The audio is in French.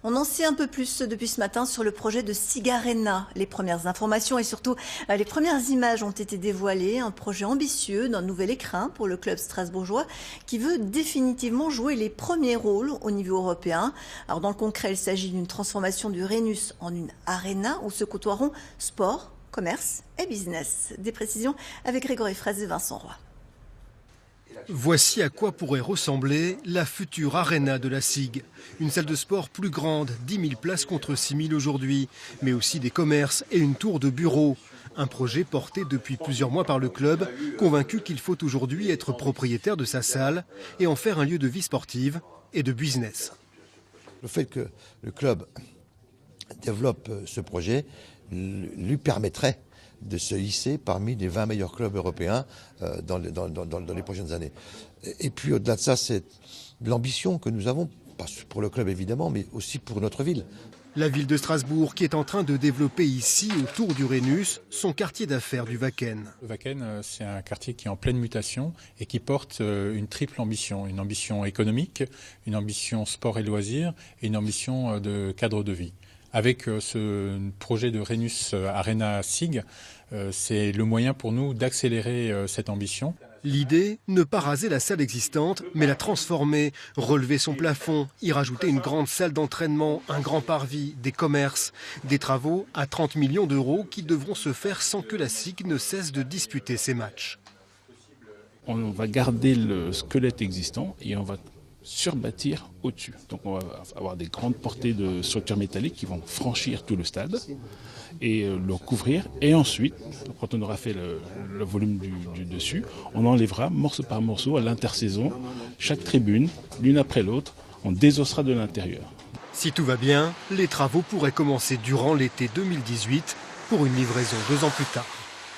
On en sait un peu plus depuis ce matin sur le projet de SIG Arena. Les premières informations et surtout les premières images ont été dévoilées. Un projet ambitieux d'un nouvel écrin pour le club strasbourgeois qui veut définitivement jouer les premiers rôles au niveau européen. Alors dans le concret, il s'agit d'une transformation du Rhenus en une arena où se côtoieront sport, commerce et business. Des précisions avec Grégory Fraisse et Vincent Roy. Voici à quoi pourrait ressembler la future arena de la SIG. Une salle de sport plus grande, 10 000 places contre 6 000 aujourd'hui, mais aussi des commerces et une tour de bureaux. Un projet porté depuis plusieurs mois par le club, convaincu qu'il faut aujourd'hui être propriétaire de sa salle et en faire un lieu de vie sportive et de business. Le fait que le club développe ce projet lui permettrait de se hisser parmi les 20 meilleurs clubs européens dans les prochaines années. Et puis au-delà de ça, c'est l'ambition que nous avons, pas pour le club évidemment, mais aussi pour notre ville. La ville de Strasbourg qui est en train de développer ici, autour du Rhenus, son quartier d'affaires du Wacken. Le Wacken, c'est un quartier qui est en pleine mutation et qui porte une triple ambition. Une ambition économique, une ambition sport et loisirs et une ambition de cadre de vie. Avec ce projet de Rhenus Arena SIG, c'est le moyen pour nous d'accélérer cette ambition. L'idée, ne pas raser la salle existante, mais la transformer, relever son plafond, y rajouter une grande salle d'entraînement, un grand parvis, des commerces. Des travaux à 30 millions d'euros qui devront se faire sans que la SIG ne cesse de disputer ses matchs. On va garder le squelette existant et on va surbâtir au-dessus. Donc on va avoir des grandes portées de structures métalliques qui vont franchir tout le stade et le couvrir. Et ensuite, quand on aura fait le volume du dessus, on enlèvera morceau par morceau à l'intersaison chaque tribune, l'une après l'autre, on désossera de l'intérieur. Si tout va bien, les travaux pourraient commencer durant l'été 2018 pour une livraison 2 ans plus tard.